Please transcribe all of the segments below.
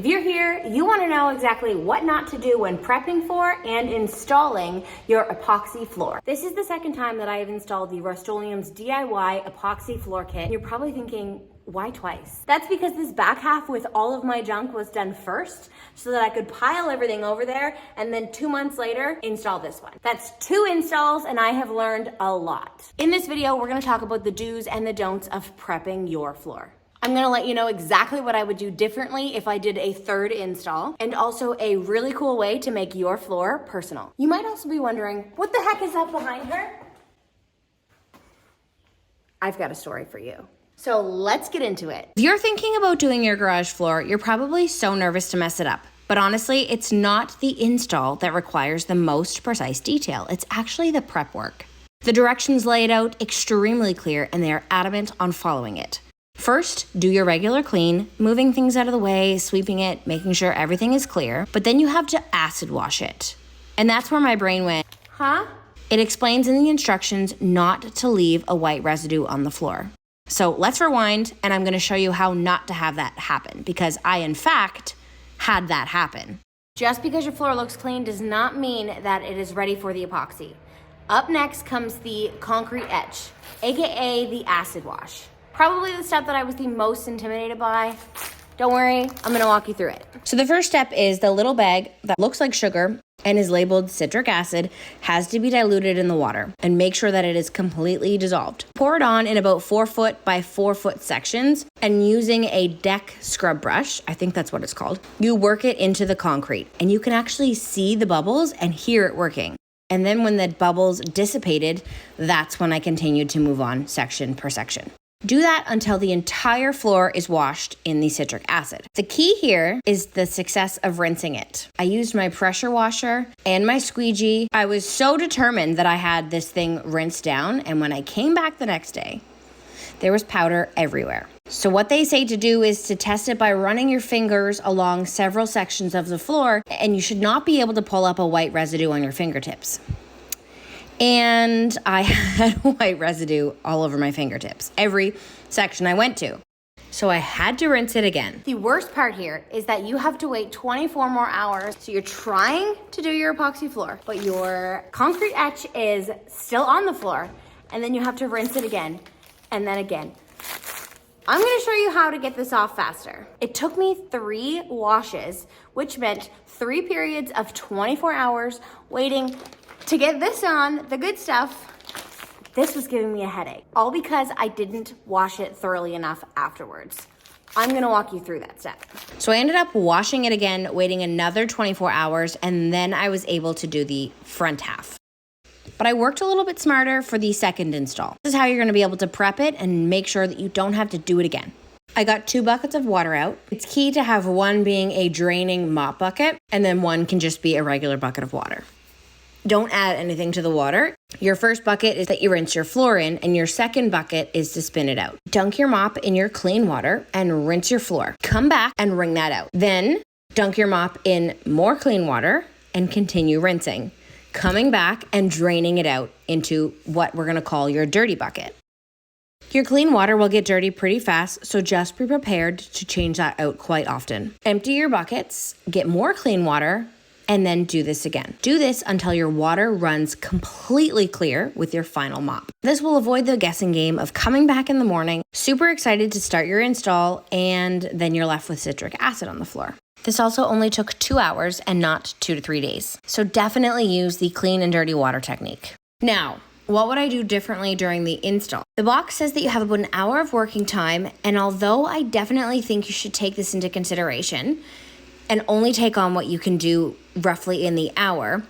If you're here, you want to know exactly what not to do when prepping for and installing your epoxy floor. This is the second time that I have installed the Rust-Oleum's DIY epoxy floor kit. You're probably thinking, why twice? That's because this back half with all of my junk was done first so that I could pile everything over there and then 2 months later install this one. That's 2 installs and I have learned a lot. In this video, we're gonna talk about the do's and the don'ts of prepping your floor. I'm gonna let you know exactly what I would do differently if I did a 3rd install, and also a really cool way to make your floor personal. You might also be wondering, what the heck is that behind her? I've got a story for you. So let's get into it. If you're thinking about doing your garage floor, you're probably so nervous to mess it up. But honestly, it's not the install that requires the most precise detail. It's actually the prep work. The directions laid out extremely clear and they are adamant on following it. First, do your regular clean, moving things out of the way, sweeping it, making sure everything is clear, but then you have to acid wash it. And that's where my brain went, huh? It explains in the instructions not to leave a white residue on the floor. So let's rewind, and I'm gonna show you how not to have that happen, because I, in fact, had that happen. Just because your floor looks clean does not mean that it is ready for the epoxy. Up next comes the concrete etch, AKA the acid wash. Probably the step that I was the most intimidated by. Don't worry, I'm gonna walk you through it. So the first step is the little bag that looks like sugar and is labeled citric acid has to be diluted in the water, and make sure that it is completely dissolved. Pour it on in about 4 foot by 4 foot sections, and using a deck scrub brush, I think that's what it's called, you work it into the concrete, and you can actually see the bubbles and hear it working. And then when the bubbles dissipated, that's when I continued to move on section per section. Do that until the entire floor is washed in the citric acid. The key here is the success of rinsing it. I used my pressure washer and my squeegee. I was so determined that I had this thing rinsed down, and when I came back the next day, there was powder everywhere. So what they say to do is to test it by running your fingers along several sections of the floor, and you should not be able to pull up a white residue on your fingertips. And I had white residue all over my fingertips, every section I went to. So I had to rinse it again. The worst part here is that you have to wait 24 more hours. So you're trying to do your epoxy floor, but your concrete etch is still on the floor, and then you have to rinse it again, and then again. I'm gonna show you how to get this off faster. It took me 3 washes, which meant 3 periods of 24 hours waiting to get this on, the good stuff. This was giving me a headache, all because I didn't wash it thoroughly enough afterwards. I'm gonna walk you through that step. So I ended up washing it again, waiting another 24 hours, and then I was able to do the front half. But I worked a little bit smarter for the 2nd install. This is how you're gonna be able to prep it and make sure that you don't have to do it again. I got 2 buckets of water out. It's key to have one being a draining mop bucket, and then one can just be a regular bucket of water. Don't add anything to the water. Your first bucket is that you rinse your floor in, and your second bucket is to spin it out. Dunk your mop in your clean water and rinse your floor. Come back and wring that out. Then dunk your mop in more clean water and continue rinsing. Coming back and draining it out into what we're gonna call your dirty bucket. Your clean water will get dirty pretty fast, so just be prepared to change that out quite often. Empty your buckets, get more clean water, and then do this again. Do this until your water runs completely clear with your final mop. This will avoid the guessing game of coming back in the morning, super excited to start your install, and then you're left with citric acid on the floor. This also only took 2 hours and not 2 to 3 days. So definitely use the clean and dirty water technique. Now, what would I do differently during the install? The box says that you have about an hour of working time, and although I definitely think you should take this into consideration and only take on what you can do roughly in the hour,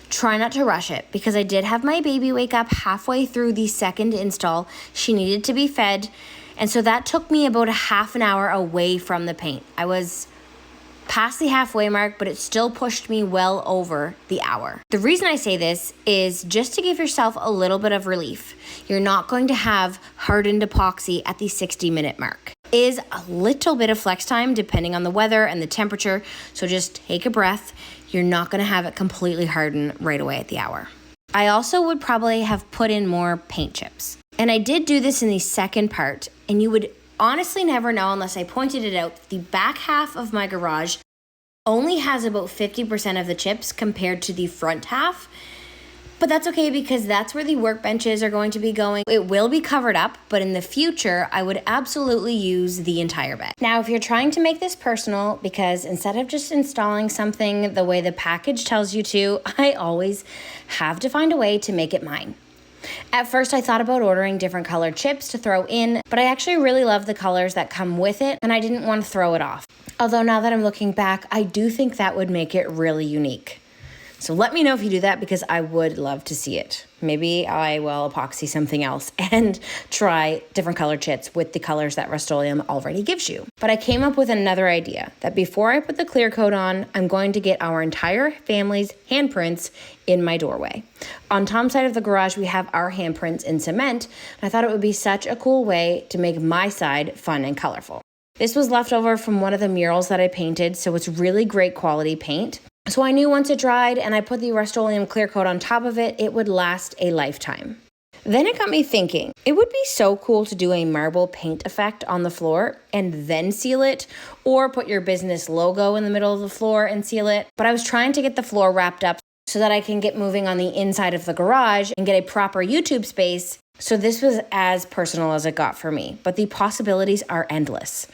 try not to rush it, because I did have my baby wake up halfway through the 2nd install. She needed to be fed, and so that took me about a half an hour away from the paint. I was past the halfway mark, but it still pushed me well over the hour. The reason I say this is just to give yourself a little bit of relief. You're not going to have hardened epoxy at the 60-minute mark. Is a little bit of flex time depending on the weather and the temperature, so just take a breath. You're not gonna have it completely harden right away at the hour. I also would probably have put in more paint chips. And I did do this in the second part, and you would honestly never know unless I pointed it out. The back half of my garage only has about 50% of the chips compared to the front half. But that's okay because that's where the workbenches are going to be going. It will be covered up, but in the future, I would absolutely use the entire bed. Now, if you're trying to make this personal, because instead of just installing something the way the package tells you to, I always have to find a way to make it mine. At first, I thought about ordering different colored chips to throw in, but I actually really love the colors that come with it, and I didn't want to throw it off. Although now that I'm looking back, I do think that would make it really unique. So let me know if you do that because I would love to see it. Maybe I will epoxy something else and try different colored chips with the colors that Rust-Oleum already gives you. But I came up with another idea that before I put the clear coat on, I'm going to get our entire family's handprints in my doorway. On Tom's side of the garage, we have our handprints in cement, and I thought it would be such a cool way to make my side fun and colorful. This was left over from one of the murals that I painted, so it's really great quality paint. So I knew once it dried and I put the Rust-Oleum clear coat on top of it, it would last a lifetime. Then it got me thinking, it would be so cool to do a marble paint effect on the floor and then seal it, or put your business logo in the middle of the floor and seal it. But I was trying to get the floor wrapped up so that I can get moving on the inside of the garage and get a proper YouTube space. So this was as personal as it got for me, but the possibilities are endless.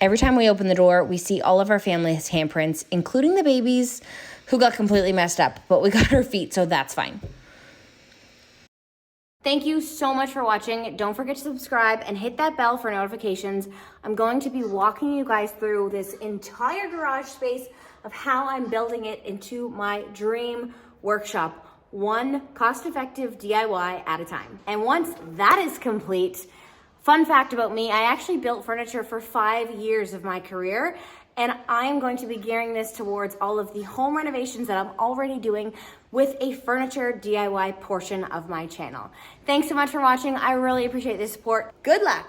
Every time we open the door, we see all of our family's handprints, including the babies who got completely messed up, but we got our feet, so that's fine. Thank you so much for watching. Don't forget to subscribe and hit that bell for notifications. I'm going to be walking you guys through this entire garage space of how I'm building it into my dream workshop, one cost-effective DIY at a time. And once that is complete, fun fact about me, I actually built furniture for 5 years of my career, and I am going to be gearing this towards all of the home renovations that I'm already doing with a furniture DIY portion of my channel. Thanks so much for watching. I really appreciate the support. Good luck.